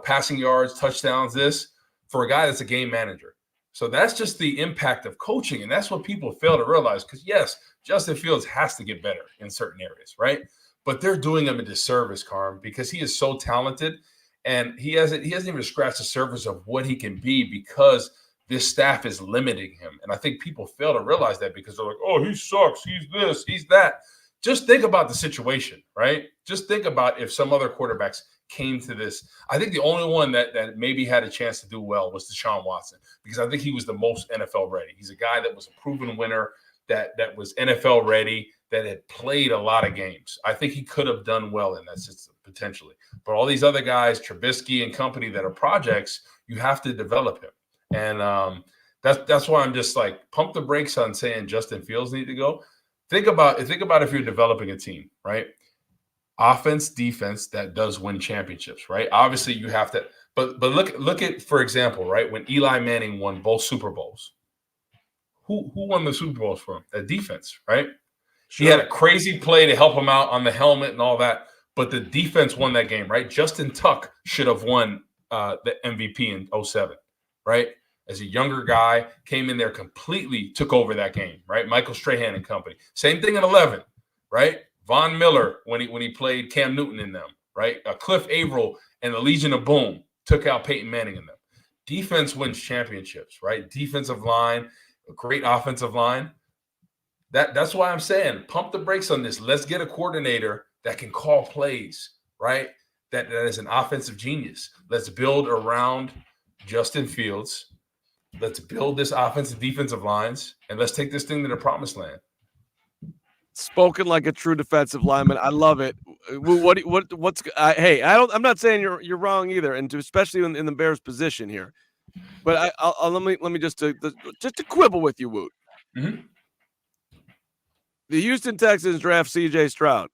passing yards, touchdowns, this for a guy that's a game manager. So that's just the impact of coaching. And that's what people fail to realize because, yes, Justin Fields has to get better in certain areas, right? But they're doing him a disservice, Carm, because he is so talented and he hasn't even scratched the surface of what he can be because – this staff is limiting him. And I think people fail to realize that because they're like, "Oh, he sucks. He's this, he's that." Just think about the situation, right? Just think about if some other quarterbacks came to this. I think the only one that maybe had a chance to do well was Deshaun Watson because I think he was the most NFL ready. He's a guy that was a proven winner, that was NFL ready, that had played a lot of games. I think he could have done well in that system potentially. But all these other guys, Trubisky and company that are projects, you have to develop him. And that's why I'm just like pump the brakes on saying Justin Fields need to go. Think about if you're developing a team, right? Offense, defense that does win championships, right? Obviously, you have to. But look at, for example, right, when Eli Manning won both Super Bowls. Who won the Super Bowls for him? The defense, right? Sure. He had a crazy play to help him out on the helmet and all that, but the defense won that game, right? Justin Tuck should have won the MVP in 2007, right? As a younger guy, came in there, completely took over that game, right? Michael Strahan and company. Same thing in 11, right? Von Miller when he played Cam Newton in them, right? Cliff Averill and the Legion of Boom took out Peyton Manning in them. Defense wins championships, right? Defensive line, a great offensive line. That's why I'm saying pump the brakes on this. Let's get a coordinator that can call plays, right? That is an offensive genius. Let's build around Justin Fields. Let's build this offensive defensive lines, and let's take this thing to the promised land. Spoken like a true defensive lineman. I love it. What's hey? I'm not saying you're wrong either, and especially in the Bears' position here. But I'll let me just to quibble with you, Woot. Mm-hmm. The Houston Texans draft C.J. Stroud.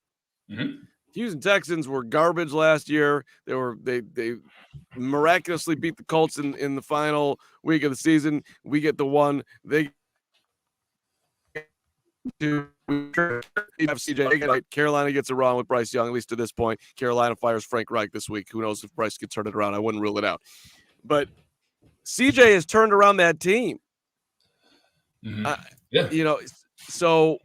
Mm-hmm. Houston Texans were garbage last year. They miraculously beat the Colts in the final week of the season. We get the one. They do have CJ. Right? Carolina gets it wrong with Bryce Young, at least to this point. Carolina fires Frank Reich this week. Who knows if Bryce can turn it around? I wouldn't rule it out. But CJ has turned around that team. Yeah. So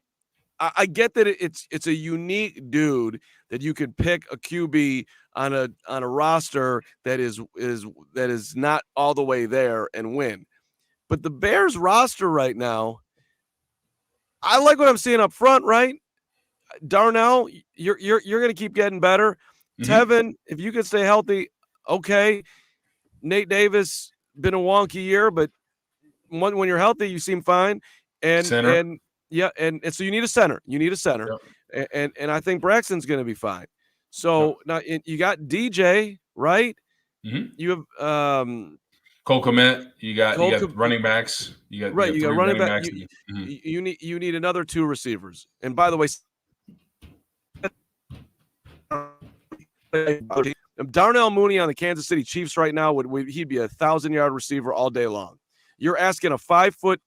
I get that it's a unique dude that you could pick a QB on a roster that is not all the way there and win. But the Bears roster right now, I like what I'm seeing up front, right? Darnell, you're going to keep getting better. Mm-hmm. Tevin, if you can stay healthy, okay. Nate Davis, been a wonky year, but when you're healthy, you seem fine. And center. And so you need a center. Yep. And I think Braxton's going to be fine. So now you got DJ, right? Mm-hmm. You have Cole Kmet. You got running backs. You got running backs. You need another 2 receivers. And by the way, Darnell Mooney on the Kansas City Chiefs right now he'd be a 1,000-yard receiver all day long. You're asking a 5'9",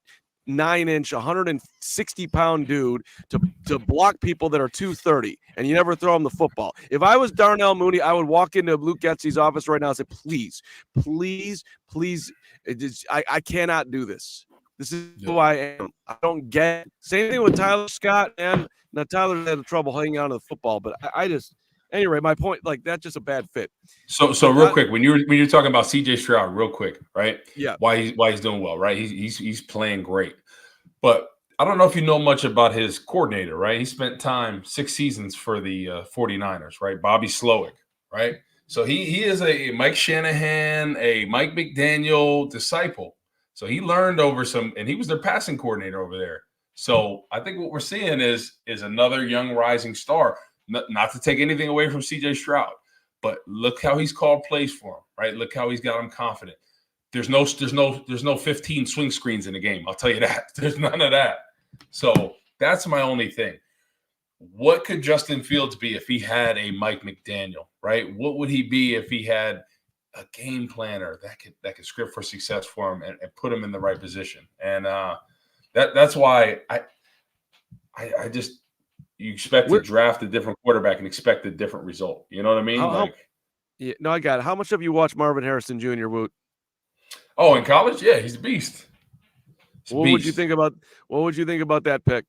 160-pound dude to block people that are 230, and you never throw him the football. If I was Darnell Mooney, I would walk into Luke Getsy's office right now and say, please, I cannot do this. This is who I am. I don't get it. Same thing with Tyler Scott, and now Tyler had trouble hanging on to the football, but I just anyway, my point, like, that's just a bad fit. So real quick, when you're talking about CJ Stroud, real quick, right? Yeah. Why he's doing well, right? He's playing great. But I don't know if you know much about his coordinator, right? He spent 6 seasons for the 49ers, right? Bobby Slowick, right? So he is a Mike Shanahan, a Mike McDaniel disciple. So he learned over and he was their passing coordinator over there. So I think what we're seeing is another young rising star. not to take anything away from CJ Stroud, but look how he's called plays for him, right? Look how he's got him confident. There's no 15 swing screens in the game. I'll tell you that. There's none of that. So that's my only thing. What could Justin Fields be if he had a Mike McDaniel, right? What would he be if he had a game planner that could script for success for him and put him in the right position? And that's why I just you expect to draft a different quarterback and expect a different result. You know what I mean? Yeah, no, I got it. How much have you watched Marvin Harrison Jr., Woot? Oh, in college? Yeah, he's a beast. What would you think about that pick?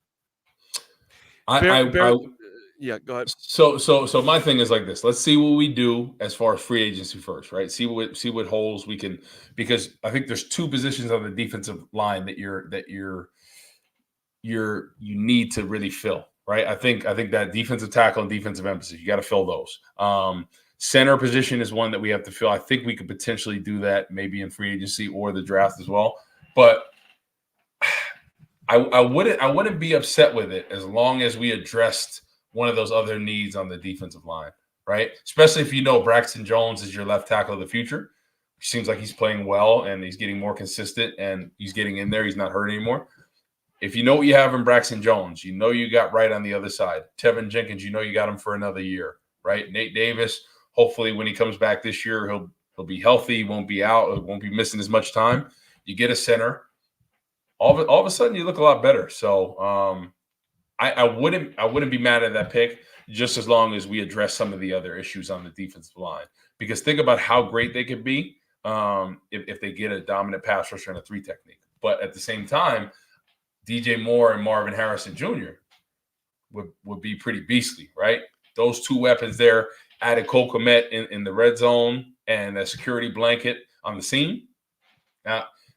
Yeah, go ahead. So my thing is like this. Let's see what we do as far as free agency first, right? See what holes we can, because I think there's two positions on the defensive line that you need to really fill, right? I think that defensive tackle and defensive emphasis, you got to fill those. Center position is one that we have to fill. I think we could potentially do that maybe in free agency or the draft as well. But I wouldn't be upset with it as long as we addressed one of those other needs on the defensive line, right? Especially if you know Braxton Jones is your left tackle of the future. It seems like he's playing well and he's getting more consistent and he's getting in there. He's not hurt anymore. If you know what you have in Braxton Jones, you know you got right on the other side. Tevin Jenkins, you know you got him for another year, right? Nate Davis, hopefully when he comes back this year, he'll be healthy, won't be out, won't be missing as much time. You get a center. All of a sudden you look a lot better. So I wouldn't be mad at that pick just as long as we address some of the other issues on the defensive line. Because think about how great they could be if they get a dominant pass rusher and a 3 technique. But at the same time, DJ Moore and Marvin Harrison Jr. would be pretty beastly, right? Those two weapons there, added Cole Kmet in the red zone and a security blanket on the seam.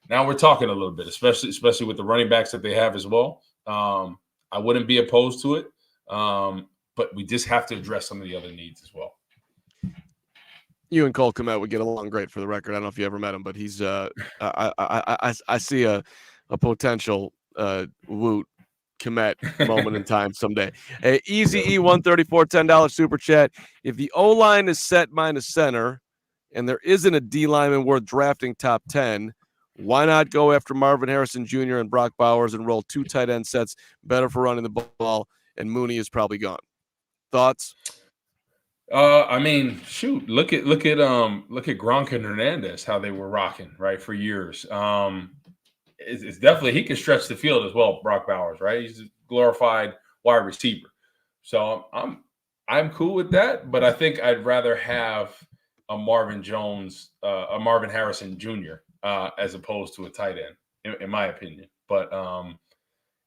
Now we're talking a little bit, especially with the running backs that they have as well. I wouldn't be opposed to it, but we just have to address some of the other needs as well. You and Cole Kmet would get along great, for the record. I don't know if you ever met him, but he's I see a potential Woot Kmet moment in time someday. Hey, Easy E134 $10 super chat. If the O line is set minus center, and there isn't a D lineman worth drafting top 10, why not go after Marvin Harrison Jr. and Brock Bowers and roll 2 tight end sets, better for running the ball, and Mooney is probably gone? Thoughts? I mean, shoot, look at Gronk and Hernandez, how they were rocking, right, for years. It's definitely, he can stretch the field as well, Brock Bowers, right? He's a glorified wide receiver. So I'm cool with that, but I think I'd rather have a Marvin Harrison Jr. As opposed to a tight end, in my opinion. But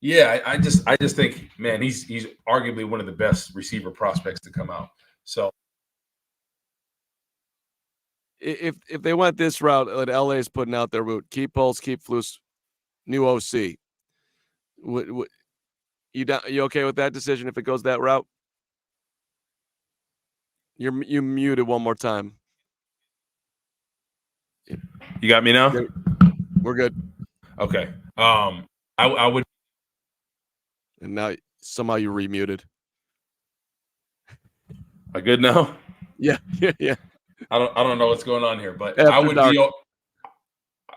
yeah, I just think, man, he's arguably one of the best receiver prospects to come out. So if they went this route that LA is putting out their route, keep Poles, keep Flus, new OC, you okay with that decision if it goes that route? You muted one more time. You got me now? We're good. Okay. I would. And now somehow you remuted. Am I good now? Yeah. I don't know what's going on here, but After I would dark. be.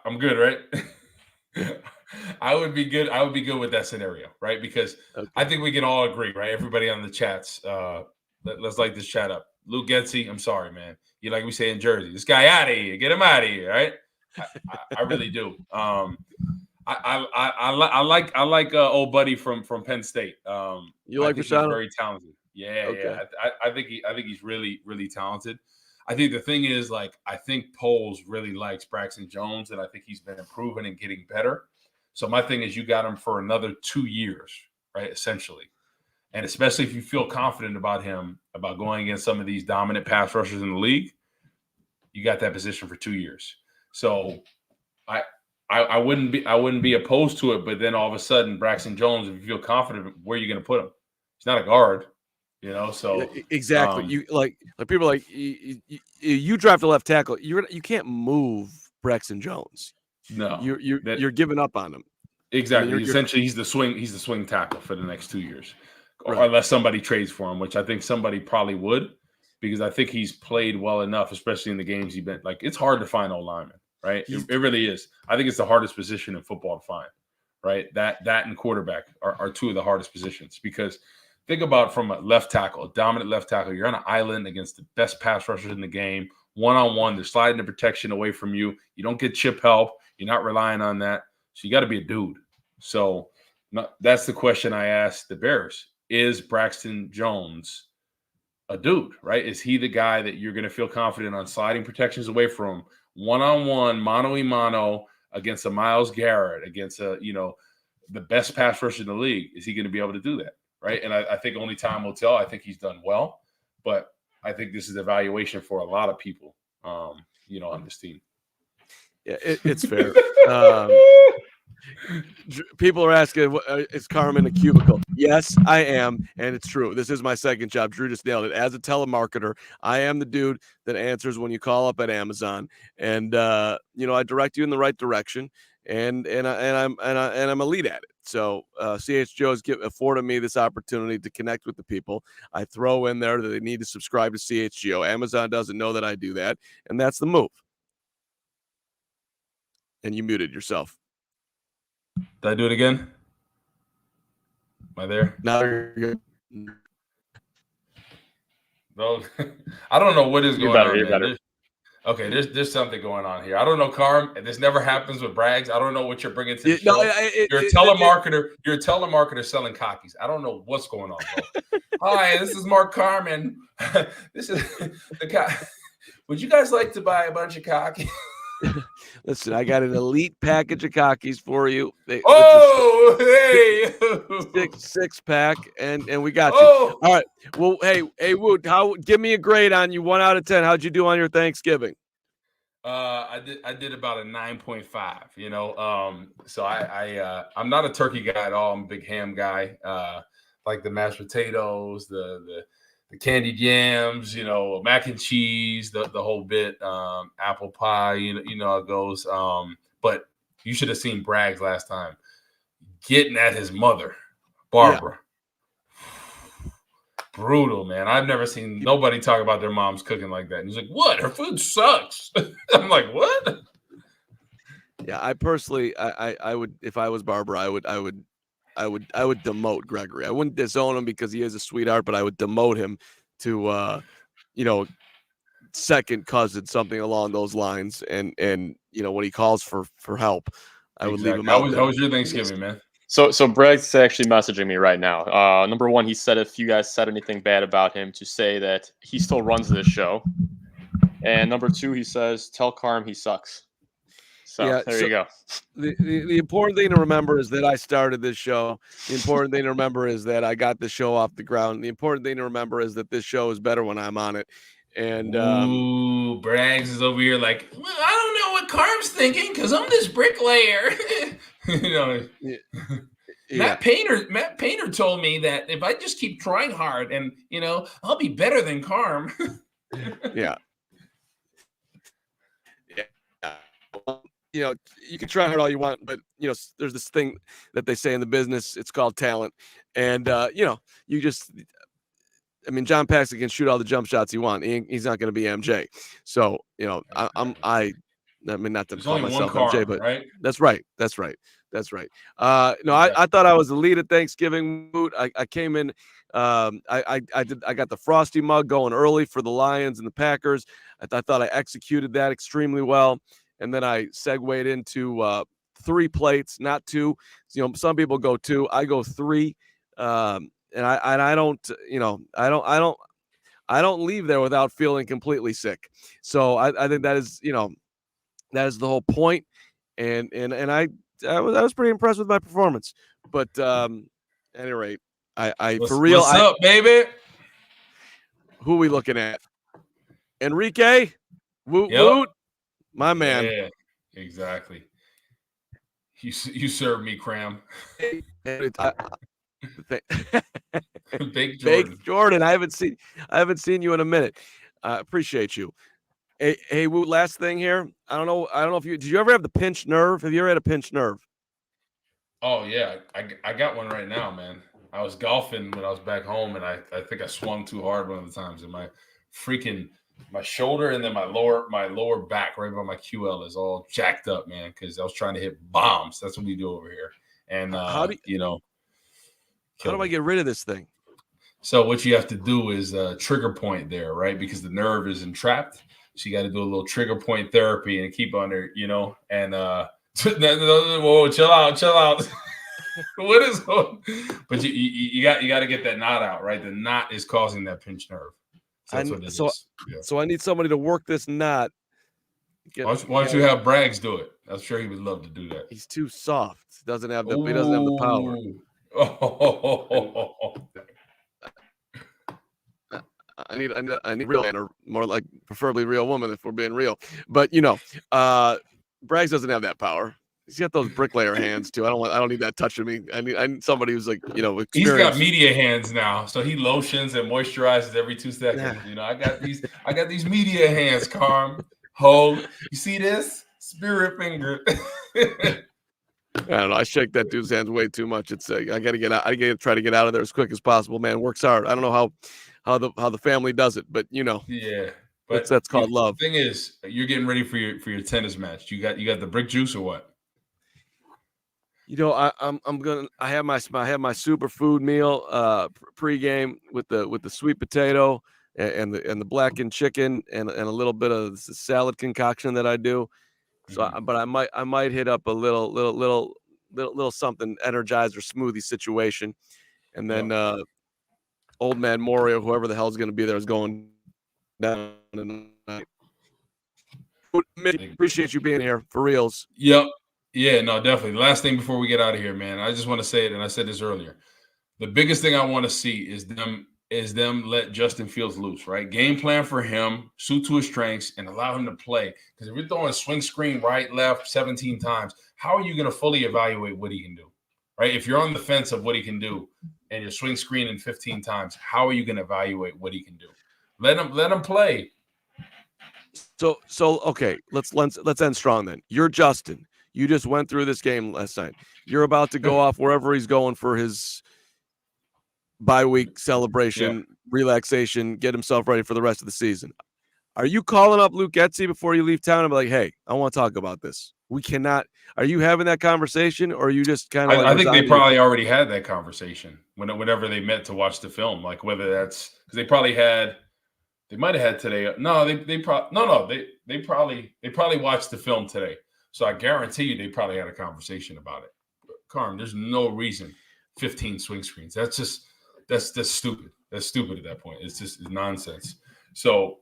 I'm good, right? I would be good. I would be good with that scenario, right? Because I think we can all agree, right? Everybody on the chats, let's light this chat up. Luke Getzey, I'm sorry, man. You like we say in Jersey, this guy out of here, get him out of here, right? I really do. I like old buddy from Penn State. You like Rashad? He's very talented. Yeah, Okay. yeah. I think he's really, really talented. I think the thing is, like, I think Poles really likes Braxton Jones, and I think he's been improving and getting better. So my thing is, you got him for another 2 years, right? Essentially. And especially if you feel confident about him, about going against some of these dominant pass rushers in the league, you got that position for 2 years. So I wouldn't be opposed to it, but then all of a sudden, Braxton Jones, if you feel confident, where are you going to put him? He's not a guard, you know. So exactly. You like people like you draft a left tackle. You can't move Braxton Jones. No, you're giving up on him. Exactly. I mean, Essentially, he's the swing tackle for the next 2 years. Right. unless somebody trades for him, which I think somebody probably would, because I think he's played well enough, especially in the games he's been. Like, it's hard to find old linemen, right? It really is. I think it's the hardest position in football to find, right? That and quarterback are two of the hardest positions, because think about from a left tackle, a dominant left tackle, you're on an island against the best pass rushers in the game, one-on-one, they're sliding the protection away from you. You don't get chip help. You're not relying on that. So you got to be a dude. So that's the question I asked the Bears. Is Braxton Jones a dude, right? Is he the guy that you're going to feel confident on sliding protections away from, one-on-one, mano-a-mano against a Myles Garrett, against the best pass rusher in the league? Is he going to be able to do that, right? And I think only time will tell. I think he's done well, but I think this is evaluation for a lot of people, on this team. Yeah, it's fair. People are asking, is Carman a cubicle? Yes, I am, and it's true. This is my second job. Drew just nailed it. As a telemarketer, I am the dude that answers when you call up at Amazon, and I direct you in the right direction, and I'm a lead at it. So CHGO has afforded me this opportunity to connect with the people. I throw in there that they need to subscribe to CHGO. Amazon doesn't know that I do that, and that's the move. And you muted yourself. Did I do it again? Am I there? Now you're good. No, I don't know what is going on. You're better. There's something going on here. I don't know, Carm. This never happens with Braggs. I don't know what you're bringing to the show. You're a telemarketer. You're a telemarketer selling cockies. I don't know what's going on, bro. Hi, this is Mark Carman. This is the guy. Would you guys like to buy a bunch of cockies? Listen, I got an elite package of cockies for you. Hey! Six pack, and we got you. All right. Well, hey, Woot, give me a grade on you, 1 out of 10. How'd you do on your Thanksgiving? I did about a 9.5. So I'm not a turkey guy at all. I'm a big ham guy. Like the mashed potatoes, the candied yams, mac and cheese, the whole bit, apple pie, how it goes. But you should have seen Braggs last time getting at his mother, Barbara. Yeah. Brutal, man. I've never seen nobody talk about their moms cooking like that. And he's like, "What? Her food sucks." I'm like, "What?" Yeah, I personally, I would, if I was Barbara, I would demote Gregory. I wouldn't disown him because he is a sweetheart, but I would demote him to, second cousin, something along those lines. And when he calls for help, I would leave him out. How was your Thanksgiving, man? So Bragg's actually messaging me right now. Number one, he said if you guys said anything bad about him, to say that he still runs this show. And number two, he says, tell Carm he sucks. So yeah, there you go. The important thing to remember is that I started this show. The important thing to remember is that I got the show off the ground. The important thing to remember is that this show is better when I'm on it. And Braggs is over here like, well, I don't know what Carm's thinking because I'm this bricklayer. Matt Painter told me that if I just keep trying hard and I'll be better than Carm. Yeah. You can try hard all you want, but there's this thing that they say in the business. It's called talent, and John Paxson can shoot all the jump shots he wants. He's not going to be MJ. So I mean, not to call myself MJ, but right? That's right. I thought I was the lead at Thanksgiving. I came in. I got the Frosty mug going early for the Lions and the Packers. I thought I executed that extremely well. And then I segued into 3 plates, not 2. Some people go 2. I go 3. And I don't leave there without feeling completely sick. So I think that is the whole point. And I was pretty impressed with my performance. But at any rate, for real. What's up, baby? Who are we looking at? Enrique? Woot? My man. Yeah, exactly. You served me, Cram. Big Jordan. I haven't seen you in a minute. Appreciate you. Hey, Woot, last thing here. I don't know if did you ever have the pinched nerve? Have you ever had a pinched nerve? Oh yeah, I got one right now, man. I was golfing when I was back home, and I think I swung too hard one of the times, and my shoulder and then my lower back right by my QL is all jacked up, man, because I was trying to hit bombs. That's what we do over here. And how do I get rid of this thing? So what you have to do is trigger point there, right? Because the nerve is entrapped. So you got to do a little trigger point therapy and keep on there, and whoa, chill out. What is going? But you got to get that knot out, right? The knot is causing that pinched nerve. So that's what it is. Yeah. So I need somebody to work this knot. Why don't you have Braggs do it? I'm sure he would love to do that. He's too soft. He doesn't have the power. Oh. I need real man, or more like preferably real woman if we're being real. But Braggs doesn't have that power. He's got those bricklayer hands too. I don't need that touching me. I need somebody who's like, experienced. He's got media hands now, so he lotions and moisturizes every 2 seconds. I got these media hands, Carm. Hold. You see this? Spirit finger. I don't know. I shake that dude's hands way too much. It's I got to get out. I got to try to get out of there as quick as possible. Man, works hard. I don't know how the family does it, but Yeah. But that's called love. The thing is, you're getting ready for your tennis match. You got the brick juice or what? I have my superfood meal pregame with the sweet potato and the blackened chicken and a little bit of the salad concoction that I do. So, but I might hit up a little something energizer smoothie situation, and then old man Maury or whoever the hell's going to be there is going down tonight. Appreciate you being here for reals. Yep. Yeah, no, definitely. The last thing before we get out of here, man, I just want to say it, and I said this earlier. The biggest thing I want to see is them let Justin Fields loose, right? Game plan for him, suit to his strengths, and allow him to play. Because if you're throwing a swing screen right, left 17 times, how are you going to fully evaluate what he can do, right? If you're on the fence of what he can do and you're swing screening 15 times, how are you going to evaluate what he can do? Let him play. So okay, let's end strong then. You're Justin. You just went through this game last night. You're about to go off wherever he's going for his bye-week celebration, relaxation, get himself ready for the rest of the season. Are you calling up Luke Getsy before you leave town and be like, hey, I want to talk about this? We cannot. Are you having that conversation, or are you just kind of I think they probably already had that conversation whenever they met to watch the film, like whether that's because they might have had today. No, they probably watched the film today. So I guarantee you they probably had a conversation about it. Carm, there's no reason 15 swing screens. That's stupid. That's stupid at that point. It's nonsense. So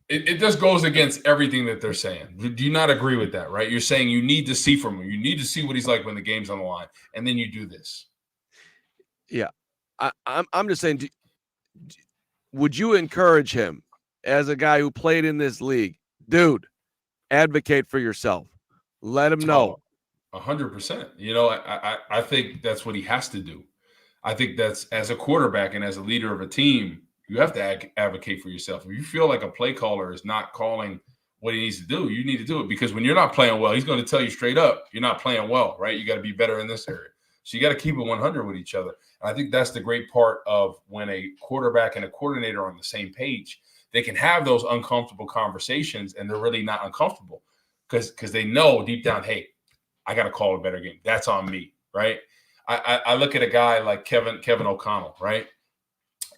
it just goes against everything that they're saying. Do you not agree with that, right? You're saying you need to see from him. You need to see what he's like when the game's on the line. And then you do this. Yeah. I'm just saying, would you encourage him as a guy who played in this league? Dude, advocate for yourself. Let him know. 100%. I think that's what he has to do. I think that's as a quarterback and as a leader of a team, you have to advocate for yourself. If you feel like a play caller is not calling what he needs to do, you need to do it, because when you're not playing well, he's going to tell you straight up, you're not playing well, right? You got to be better in this area. So you got to keep it 100 with each other. And I think that's the great part of when a quarterback and a coordinator are on the same page. They can have those uncomfortable conversations, and they're really not uncomfortable because they know deep down, hey, I got to call a better game. That's on me, right? I look at a guy like Kevin O'Connell, right?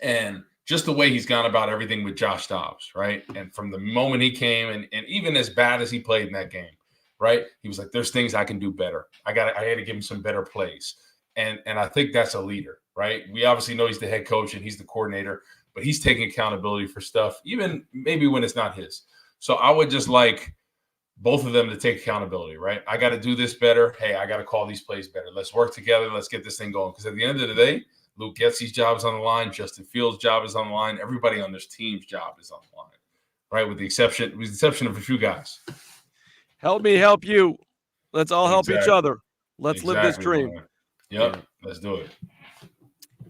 And just the way he's gone about everything with Josh Dobbs, right? And from the moment he came, and even as bad as he played in that game, right? He was like, there's things I can do better. I got to give him some better plays. And I think that's a leader, right? We obviously know he's the head coach and he's the coordinator, but he's taking accountability for stuff, even maybe when it's not his. So I would just like both of them to take accountability, right? I got to do this better. Hey, I got to call these plays better. Let's work together. Let's get this thing going. Because at the end of the day, Luke Getsy's job is on the line. Justin Fields' job is on the line. Everybody on this team's job is on the line, right? With the exception of a few guys. Help me help you. Let's all help each other. Let's live this dream. Man. Yep. Let's do it.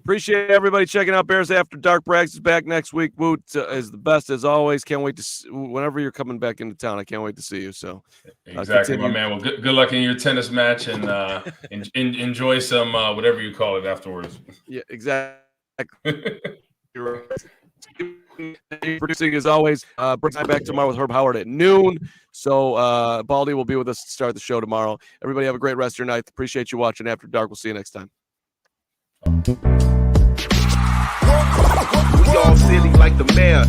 Appreciate everybody checking out Bears After Dark. Braggs is back next week. Woot is the best as always. Can't wait to whenever you're coming back into town. I can't wait to see you. So exactly, my man. Well, good luck in your tennis match, and enjoy some whatever you call it afterwards. Yeah, exactly. You're right. Producing as always. Brings back tomorrow with Herb Howard at noon. So Baldy will be with us to start the show tomorrow. Everybody have a great rest of your night. Appreciate you watching After Dark. We'll see you next time. We all silly like the mayor.